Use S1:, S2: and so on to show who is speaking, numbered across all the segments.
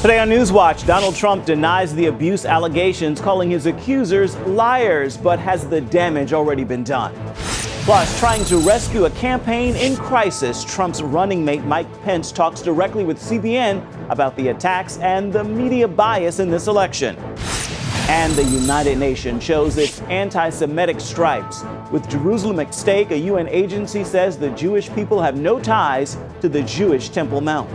S1: Today on NewsWatch, Donald Trump denies the abuse allegations, calling his accusers liars, but has the damage already been done? Plus, trying to rescue a campaign in crisis, Trump's running mate Mike Pence talks directly with CBN about the attacks and the media bias in this election. And the United Nations shows its anti-Semitic stripes. With Jerusalem at stake, a UN agency says the Jewish people have no ties to the Jewish Temple Mount.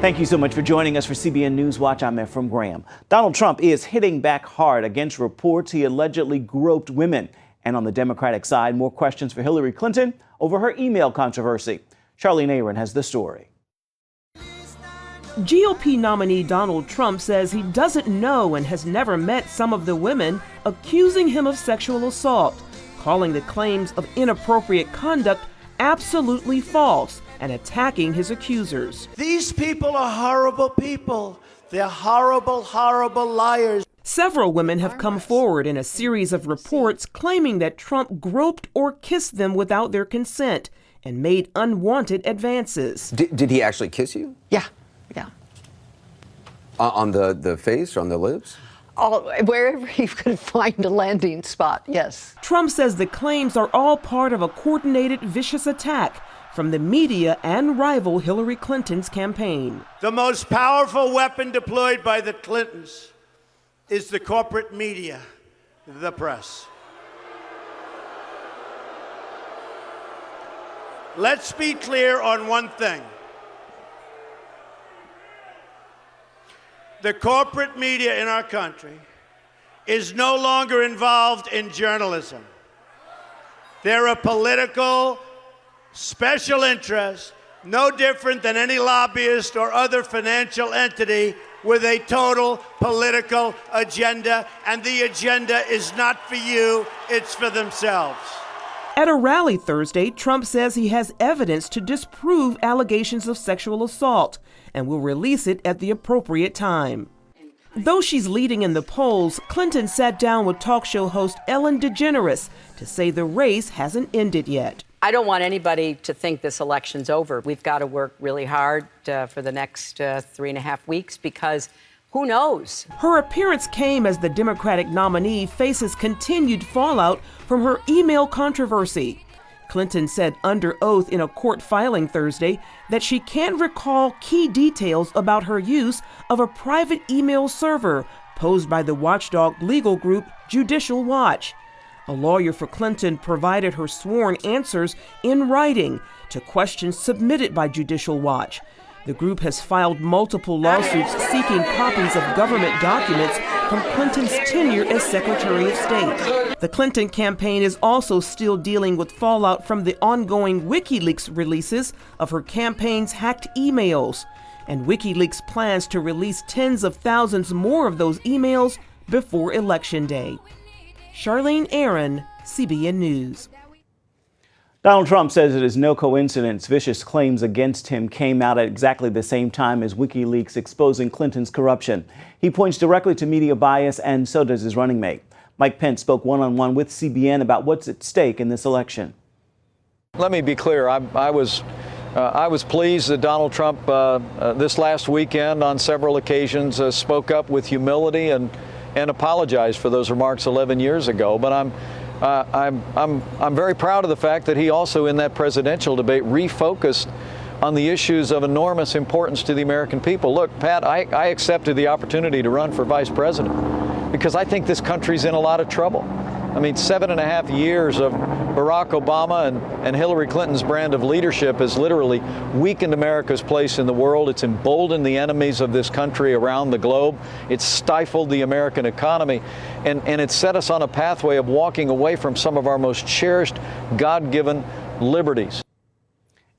S1: Thank you so much for joining us for CBN NewsWatch. I'm Ephraim Graham. Donald Trump is hitting back hard against reports he allegedly groped women. And on the Democratic side, more questions for Hillary Clinton over her email controversy. Charlene Aaron has the story.
S2: GOP nominee Donald Trump says he doesn't know and has never met some of the women accusing him of sexual assault, calling the claims of inappropriate conduct absolutely false and attacking his accusers.
S3: These people are horrible people. They're horrible, horrible liars.
S2: Several women have come forward in a series of reports claiming that Trump groped or kissed them without their consent and made unwanted advances.
S4: Did he actually kiss you?
S5: Yeah.
S4: On the face, on the lips?
S5: Wherever he could find a landing spot, yes.
S2: Trump says the claims are all part of a coordinated, vicious attack from the media and rival Hillary Clinton's campaign.
S3: The most powerful weapon deployed by the Clintons is the corporate media, the press. Let's be clear on one thing. The corporate media in our country is no longer involved in journalism. They're a political special interest, no different than any lobbyist or other financial entity with a total political agenda, and the agenda is not for you, it's for themselves.
S2: At a rally Thursday, Trump says he has evidence to disprove allegations of sexual assault and will release it at the appropriate time. Though she's leading in the polls, Clinton sat down with talk show host Ellen DeGeneres to say the race hasn't ended yet.
S6: I don't want anybody to think this election's over. We've got to work really hard for the next 3.5 weeks because who knows?
S2: Her appearance came as the Democratic nominee faces continued fallout from her email controversy. Clinton said under oath in a court filing Thursday that she can't recall key details about her use of a private email server posed by the watchdog legal group Judicial Watch. A lawyer for Clinton provided her sworn answers in writing to questions submitted by Judicial Watch. The group has filed multiple lawsuits seeking copies of government documents from Clinton's tenure as Secretary of State. The Clinton campaign is also still dealing with fallout from the ongoing WikiLeaks releases of her campaign's hacked emails. And WikiLeaks plans to release tens of thousands more of those emails before Election Day. Charlene Aaron, CBN News.
S1: Donald Trump says it is no coincidence vicious claims against him came out at exactly the same time as WikiLeaks exposing Clinton's corruption. He points directly to media bias, and so does his running mate. Mike Pence spoke one-on-one with CBN about what's at stake in this election.
S7: Let me be clear. I was pleased that Donald Trump this last weekend on several occasions spoke up with humility and apologized for those remarks 11 years ago. But I'm very proud of the fact that he also in that presidential debate refocused on the issues of enormous importance to the American people. Look, Pat, I accepted the opportunity to run for vice president because I think this country's in a lot of trouble. I mean, 7.5 years of Barack Obama and Hillary Clinton's brand of leadership has literally weakened America's place in the world. It's emboldened the enemies of this country around the globe. It's stifled the American economy. And it's set us on a pathway of walking away from some of our most cherished, God-given liberties.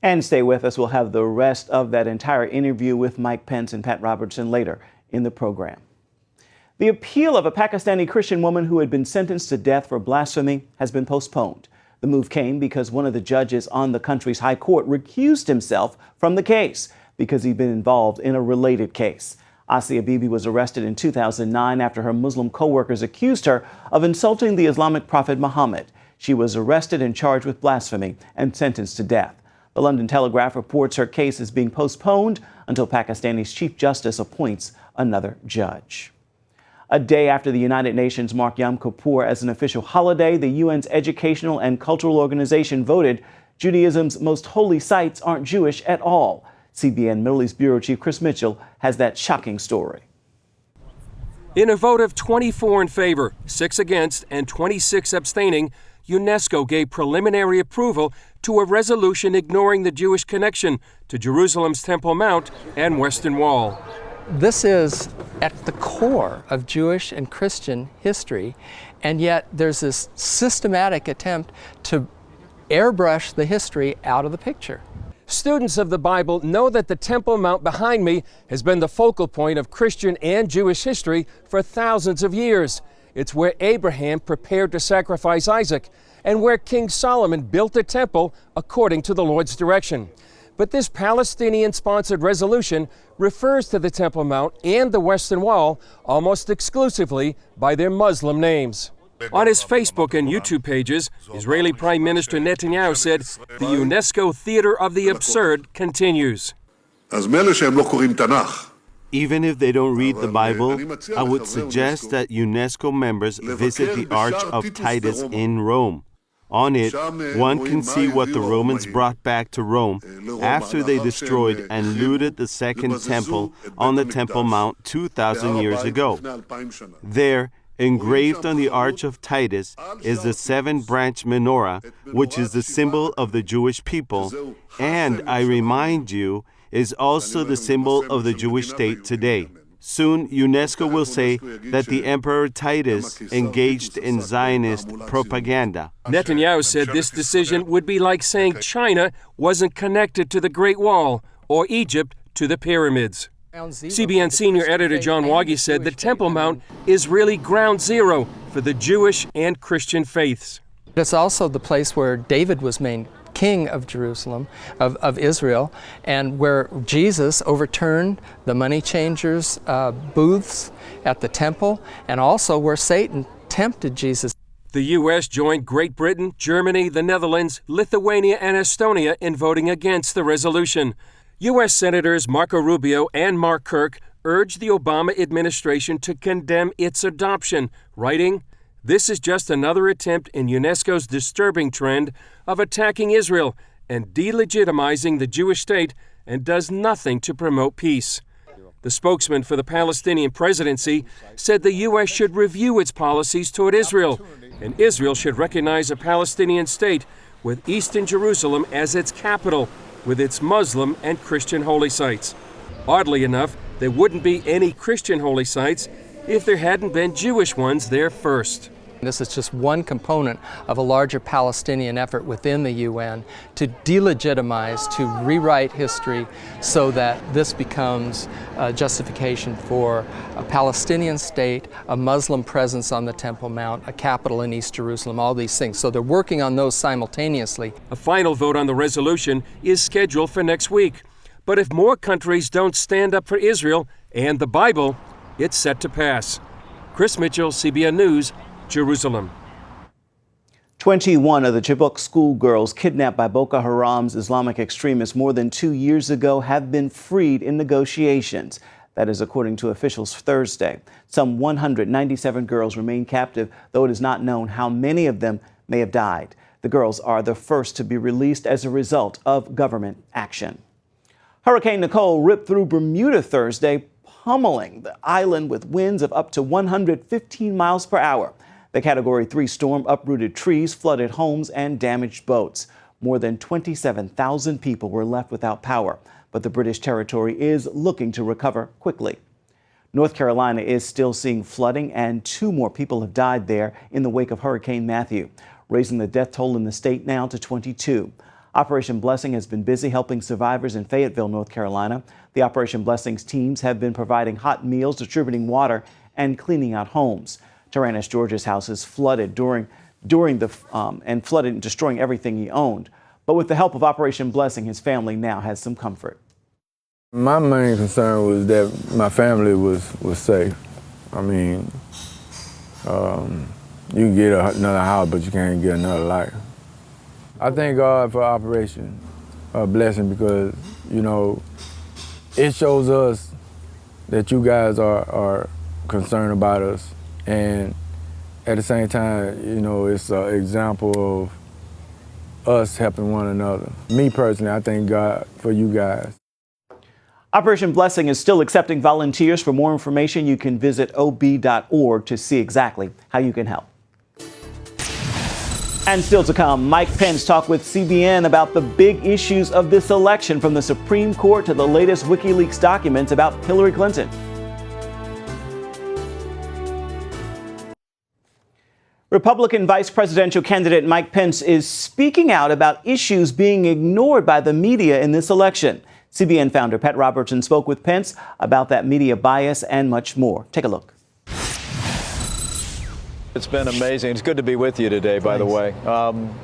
S1: And stay with us. We'll have the rest of that entire interview with Mike Pence and Pat Robertson later in the program. The appeal of a Pakistani Christian woman who had been sentenced to death for blasphemy has been postponed. The move came because one of the judges on the country's high court recused himself from the case because he'd been involved in a related case. Asia Bibi was arrested in 2009 after her Muslim co-workers accused her of insulting the Islamic prophet Muhammad. She was arrested and charged with blasphemy and sentenced to death. The London Telegraph reports her case is being postponed until Pakistani's Chief Justice appoints another judge. A day after the United Nations marked Yom Kippur as an official holiday, the UN's educational and cultural organization voted Judaism's most holy sites aren't Jewish at all. CBN Middle East Bureau Chief Chris Mitchell has that shocking story.
S8: In a vote of 24 in favor, 6 against, and 26 abstaining, UNESCO gave preliminary approval to a resolution ignoring the Jewish connection to Jerusalem's Temple Mount and Western Wall.
S9: This is at the core of Jewish and Christian history, and yet there's this systematic attempt to airbrush the history out of the picture.
S8: Students of the Bible know that the Temple Mount behind me has been the focal point of Christian and Jewish history for thousands of years. It's where Abraham prepared to sacrifice Isaac and where King Solomon built a temple according to the Lord's direction. But this Palestinian-sponsored resolution refers to the Temple Mount and the Western Wall almost exclusively by their Muslim names. On his Facebook and YouTube pages, Israeli Prime Minister Netanyahu said the UNESCO theater of the absurd continues.
S10: Even if they don't read the Bible, I would suggest that UNESCO members visit the Arch of Titus in Rome. On it, one can see what the Romans brought back to Rome after they destroyed and looted the Second Temple on the Temple Mount 2,000 years ago. There, engraved on the Arch of Titus, is the 7-branch menorah, which is the symbol of the Jewish people, and, I remind you, is also the symbol of the Jewish state today. Soon, UNESCO will say that the Emperor Titus engaged in Zionist propaganda.
S8: Netanyahu said this decision would be like saying China wasn't connected to the Great Wall or Egypt to the pyramids. CBN senior editor John Waggy said the Temple Mount is really ground zero for the Jewish and Christian faiths.
S9: It's also the place where David was made king of Jerusalem, of Israel, and where Jesus overturned the money changers' booths at the temple, and also where Satan tempted Jesus.
S8: The U.S. joined Great Britain, Germany, the Netherlands, Lithuania, and Estonia in voting against the resolution. U.S. Senators Marco Rubio and Mark Kirk urged the Obama administration to condemn its adoption, writing, "This is just another attempt in UNESCO's disturbing trend of attacking Israel and delegitimizing the Jewish state and does nothing to promote peace." The spokesman for the Palestinian presidency said the U.S. should review its policies toward Israel, and Israel should recognize a Palestinian state with Eastern Jerusalem as its capital, with its Muslim and Christian holy sites. Oddly enough, there wouldn't be any Christian holy sites if there hadn't been Jewish ones there first.
S9: This is just one component of a larger Palestinian effort within the UN to delegitimize, to rewrite history so that this becomes a justification for a Palestinian state, a Muslim presence on the Temple Mount, a capital in East Jerusalem, all these things. So they're working on those simultaneously.
S8: A final vote on the resolution is scheduled for next week. But if more countries don't stand up for Israel and the Bible, it's set to pass. Chris Mitchell, CBN News, Jerusalem.
S1: 21 of the Chibok schoolgirls kidnapped by Boko Haram's Islamic extremists more than 2 years ago have been freed in negotiations. That is according to officials Thursday. Some 197 girls remain captive, though it is not known how many of them may have died. The girls are the first to be released as a result of government action. Hurricane Nicole ripped through Bermuda Thursday, pummeling the island with winds of up to 115 miles per hour. The Category 3 storm uprooted trees, flooded homes, and damaged boats. More than 27,000 people were left without power, but the British territory is looking to recover quickly. North Carolina is still seeing flooding, and 2 more people have died there in the wake of Hurricane Matthew, raising the death toll in the state now to 22. Operation Blessing has been busy helping survivors in Fayetteville, North Carolina. The Operation Blessing's teams have been providing hot meals, distributing water, and cleaning out homes. Tyrannus George's house is flooded and flooded and destroying everything he owned. But with the help of Operation Blessing, his family now has some comfort.
S11: My main concern was that my family was safe. I mean, you can get another house, but you can't get another life. I thank God for Operation a blessing because, you know, it shows us that you guys are concerned about us. And at the same time, you know, it's an example of us helping one another. Me personally, I thank God for you guys.
S1: Operation Blessing is still accepting volunteers. For more information, you can visit ob.org to see exactly how you can help. And still to come, Mike Pence talked with CBN about the big issues of this election, from the Supreme Court to the latest WikiLeaks documents about Hillary Clinton. Republican vice presidential candidate Mike Pence is speaking out about issues being ignored by the media in this election. CBN founder Pat Robertson spoke with Pence about that media bias and much more. Take a look.
S7: It's been amazing. It's good to be with you today, by the way.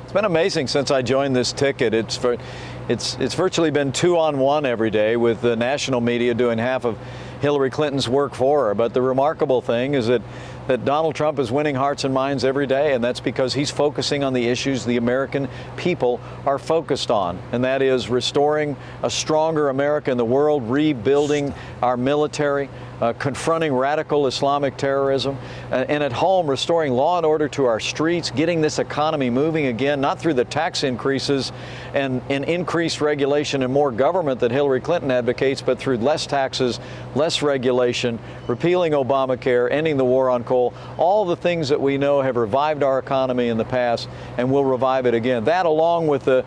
S7: It's been amazing since I joined this ticket. It's virtually been 2-on-1 every day, with the national media doing half of Hillary Clinton's work for her. But the remarkable thing is that Donald Trump is winning hearts and minds every day, and that's because he's focusing on the issues the American people are focused on, and that is restoring a stronger America in the world, rebuilding our military, confronting radical Islamic terrorism, and at home restoring law and order to our streets, getting this economy moving again, not through the tax increases and increased regulation and more government that Hillary Clinton advocates, but through less taxes, less regulation, repealing Obamacare, ending the war on coal, all the things that we know have revived our economy in the past and will revive it again. That, along with the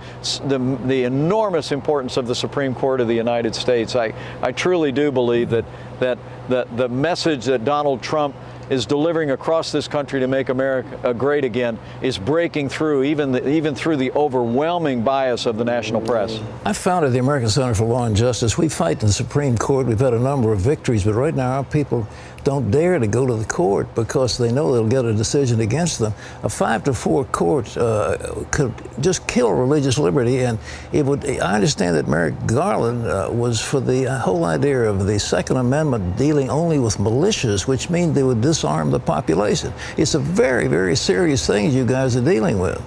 S7: enormous importance of the Supreme Court of the United States, I truly do believe that the message that Donald Trump is delivering across this country to make America great again is breaking through, even through the overwhelming bias of the national press.
S12: I founded the American Center for Law and Justice. We fight in the Supreme Court. We've had a number of victories, but right now our people don't dare to go to the court because they know they'll get a decision against them. A 5-4 court could just kill religious liberty, and it would. I understand that Merrick Garland was for the whole idea of the Second Amendment dealing only with militias, which means they would disarm the population. It's a very, very serious thing you guys are dealing with.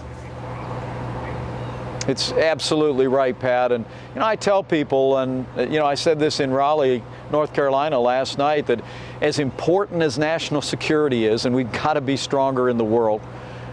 S7: It's absolutely right, Pat. And I tell people, and I said this in Raleigh, North Carolina last night, that as important as national security is, and we've got to be stronger in the world,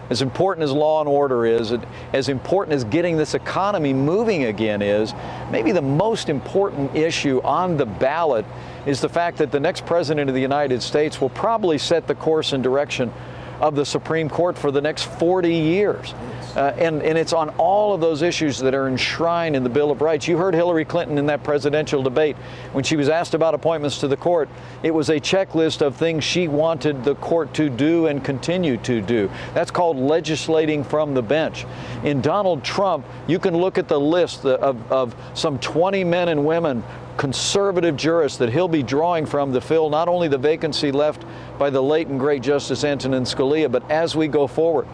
S7: as important as law and order is, as important as getting this economy moving again is, maybe the most important issue on the ballot is the fact that the next president of the United States will probably set the course and direction of the Supreme Court for the next 40 years. And it's on all of those issues that are enshrined in the Bill of Rights. You heard Hillary Clinton in that presidential debate when she was asked about appointments to the court. It was a checklist of things she wanted the court to do and continue to do. That's called legislating from the bench. In Donald Trump, you can look at the list of some 20 men and women, conservative jurists, that he'll be drawing from to fill not only the vacancy left by the late and great Justice Antonin Scalia, but as we go forward,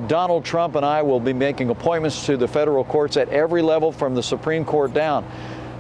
S7: Donald Trump and I will be making appointments to the federal courts at every level from the Supreme Court down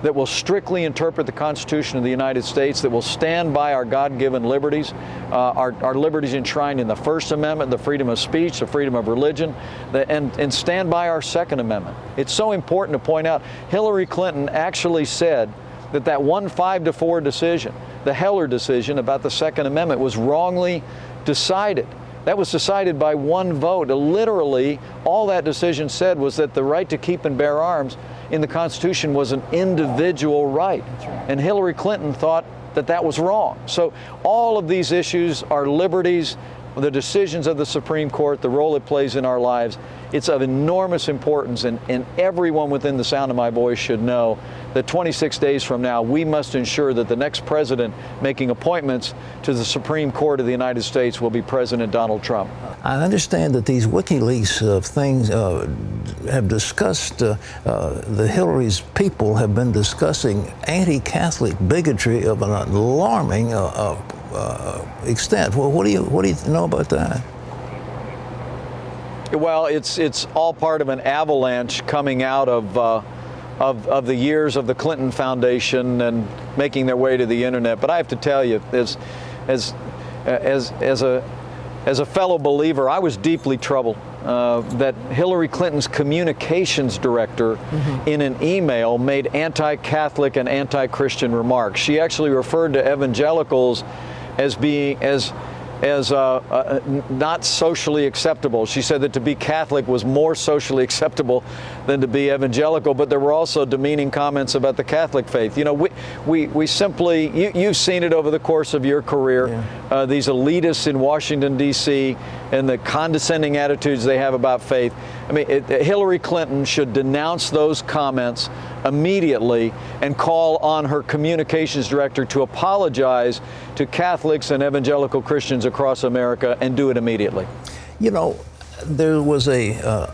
S7: that will strictly interpret the Constitution of the United States, that will stand by our God-given liberties, our liberties enshrined in the First Amendment, the freedom of speech, the freedom of religion, and stand by our Second Amendment. It's so important to point out, Hillary Clinton actually said that one 5-4 decision, the Heller decision about the Second Amendment, was wrongly decided. That was decided by one vote. Literally, all that decision said was that the right to keep and bear arms in the Constitution was an individual right. And Hillary Clinton thought that that was wrong. So all of these issues are liberties, the decisions of the Supreme Court, the role it plays in our lives. It's of enormous importance, and everyone within the sound of my voice should know that 26 days from now, we must ensure that the next president making appointments to the Supreme Court of the United States will be President Donald Trump.
S12: I understand that these WikiLeaks things have discussed, the Hillary's people have been discussing anti-Catholic bigotry of an alarming extent. Well, what do you know about that?
S7: Well, it's all part of an avalanche coming out of the years of the Clinton Foundation and making their way to the internet. But I have to tell you, as as a fellow believer, I was deeply troubled that Hillary Clinton's communications director in an email made anti-Catholic and anti-Christian remarks. She actually referred to evangelicals as being not socially acceptable. She said that to be Catholic was more socially acceptable than to be evangelical, but there were also demeaning comments about the Catholic faith. You know, we simply, you've seen it over the course of your career, these elitists in Washington, D.C., and the condescending attitudes they have about faith. I mean, Hillary Clinton should denounce those comments immediately and call on her communications director to apologize to Catholics and evangelical Christians across America, and do it immediately.
S12: You know, there was a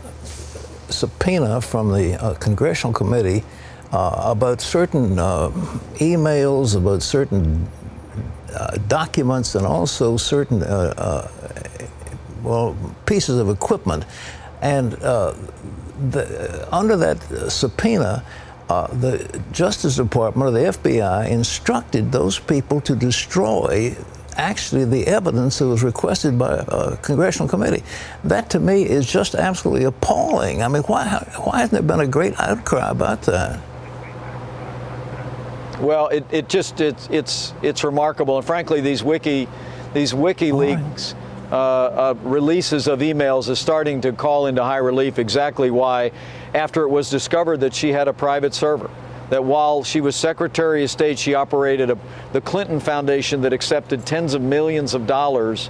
S12: subpoena from the Congressional Committee about certain emails, about certain documents, and also certain pieces of equipment. And under that subpoena, the Justice Department or the FBI instructed those people to destroy actually the evidence that was requested by a congressional committee. That to me is just absolutely appalling. I mean, why hasn't there been a great outcry about that?
S7: Well, it's remarkable, and frankly, these WikiLeaks releases of emails is starting to call into high relief exactly why, after it was discovered that she had a private server, that while she was Secretary of State, she operated the Clinton Foundation that accepted tens of millions of dollars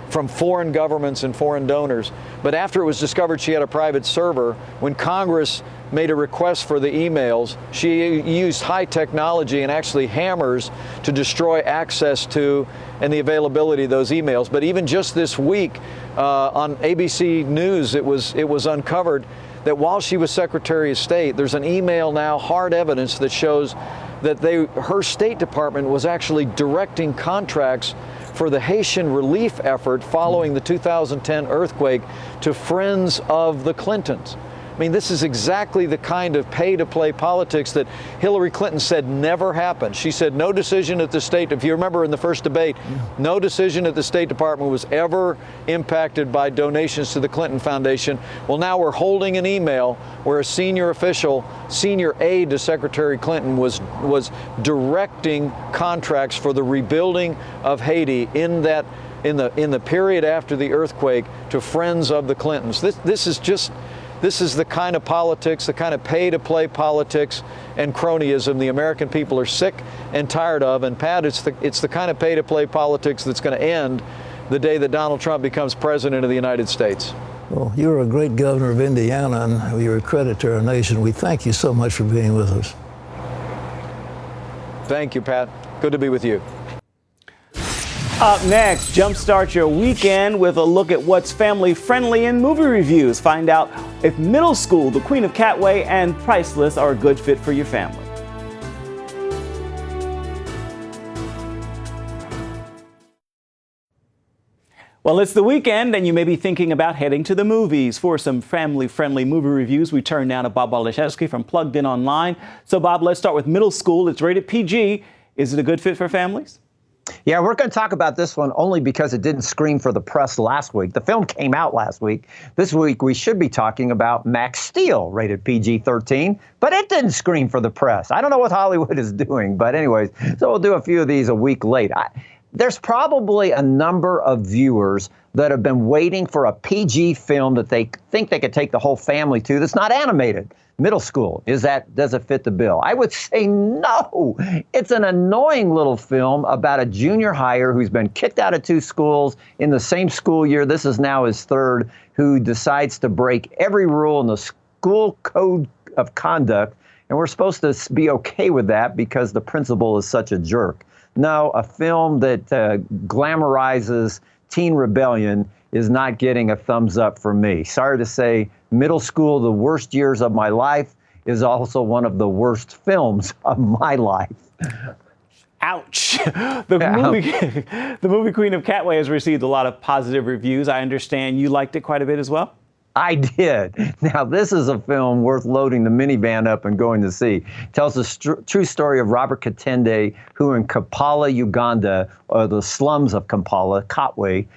S7: from foreign governments and foreign donors. But after it was discovered she had a private server, when Congress made a request for the emails, she used high technology and actually hammers to destroy access to and the availability of those emails. But even just this week on ABC News, it was uncovered that while she was Secretary of State, there's an email now, hard evidence, that shows that her State Department was actually directing contracts for the Haitian relief effort following the 2010 earthquake to friends of the Clintons. I mean, this is exactly the kind of pay-to-play politics that Hillary Clinton said never happened. She said no decision at the State, if you remember in the first debate, no decision at the State Department was ever impacted by donations to the Clinton Foundation. Well, now we're holding an email where a senior official, senior aide to Secretary Clinton was directing contracts for the rebuilding of Haiti in the period after the earthquake to friends of the Clintons. This is the kind of politics, the kind of pay-to-play politics and cronyism the American people are sick and tired of. And Pat, it's the kind of pay-to-play politics that's going to end the day that Donald Trump becomes president of the United States.
S12: Well, you're a great governor of Indiana, and you're a credit to our nation. We thank you so much for being with us.
S7: Thank you, Pat. Good to be with you.
S1: Up next, jumpstart your weekend with a look at what's family-friendly in movie reviews. Find out if Middle School, The Queen of Catway, and Priceless are a good fit for your family. Well, it's the weekend, and you may be thinking about heading to the movies. For some family-friendly movie reviews, we turn now to Bob Waliszewski from Plugged In Online. So, Bob, let's start with Middle School. It's rated PG. Is it a good fit for families?
S13: Yeah, we're going to talk about this one only because it didn't screen for the press last week. The film came out last week. This week, we should be talking about Max Steel, rated PG-13, but it didn't screen for the press. I don't know what Hollywood is doing, but anyways, so we'll do a few of these a week late. There's probably a number of viewers that have been waiting for a PG film that they think they could take the whole family to that's not animated. Middle School, does it fit the bill? I would say no. It's an annoying little film about a junior hire who's been kicked out of 2 schools in the same school year. This is now his 3rd, who decides to break every rule in the school code of conduct. And we're supposed to be okay with that because the principal is such a jerk. No, a film that glamorizes teen rebellion is not getting a thumbs up from me. Sorry to say, Middle School, the worst years of my life, is also one of the worst films of my life.
S1: Ouch. The movie Queen of Catway has received a lot of positive reviews. I understand you liked it quite a bit as well?
S13: I did. Now, this is a film worth loading the minivan up and going to see. It tells the true story of Robert Katende, who in Kampala, Uganda, or the slums of Kampala, Katwe,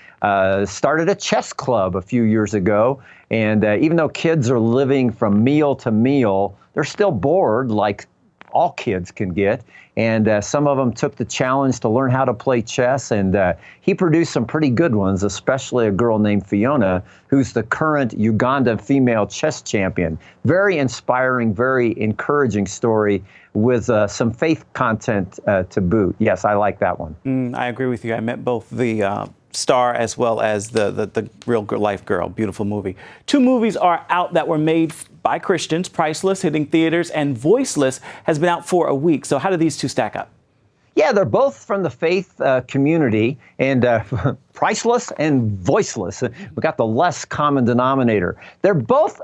S13: started a chess club a few years ago. And even though kids are living from meal to meal, they're still bored, like all kids can get. And some of them took the challenge to learn how to play chess. And he produced some pretty good ones, especially a girl named Fiona, who's the current Uganda female chess champion. Very inspiring, very encouraging story with some faith content to boot. Yes, I like that one.
S1: I agree with you. I met both the star as well as the real life girl. Beautiful movie. 2 movies are out that were made by Christians. Priceless, hitting theaters, and Voiceless has been out for a week. So how do these 2 stack up?
S13: Yeah, they're both from the faith community, and Priceless and Voiceless. We got the less common denominator. They're both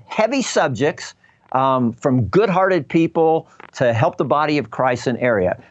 S13: heavy subjects from good-hearted people to help the body of Christ in area.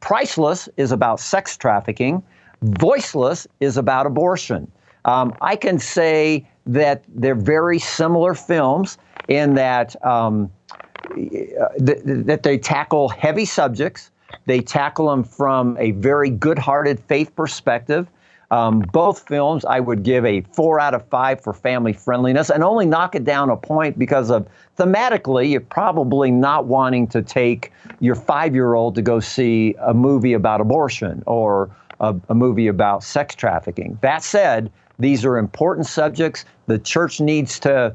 S13: Priceless is about sex trafficking. Voiceless is about abortion. I can say that they're very similar films in that that they tackle heavy subjects. They tackle them from a very good-hearted faith perspective. Both films, I would give a 4 out of 5 for family friendliness, and only knock it down a point because of thematically, you're probably not wanting to take your 5-year-old to go see a movie about abortion or a movie about sex trafficking. That said, these are important subjects. The church needs to,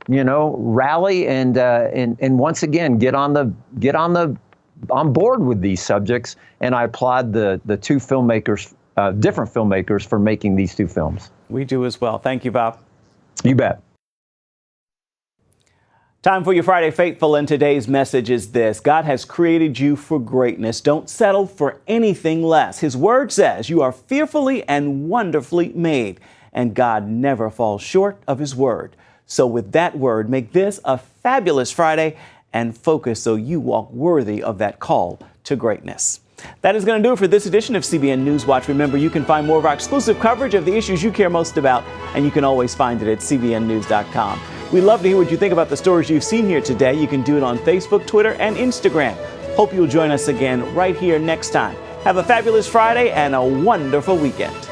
S13: rally and once again get on board with these subjects. And I applaud the 2 filmmakers, different filmmakers, for making these 2 films.
S1: We do as well. Thank you, Bob.
S13: You bet.
S1: Time for your Friday Faithful, and today's message is this: God has created you for greatness. Don't settle for anything less. His word says you are fearfully and wonderfully made, and God never falls short of his word. So with that word, make this a fabulous Friday and focus so you walk worthy of that call to greatness. That is going to do it for this edition of CBN NewsWatch. Remember, you can find more of our exclusive coverage of the issues you care most about, and you can always find it at cbnnews.com. We'd love to hear what you think about the stories you've seen here today. You can do it on Facebook, Twitter, and Instagram. Hope you'll join us again right here next time. Have a fabulous Friday and a wonderful weekend.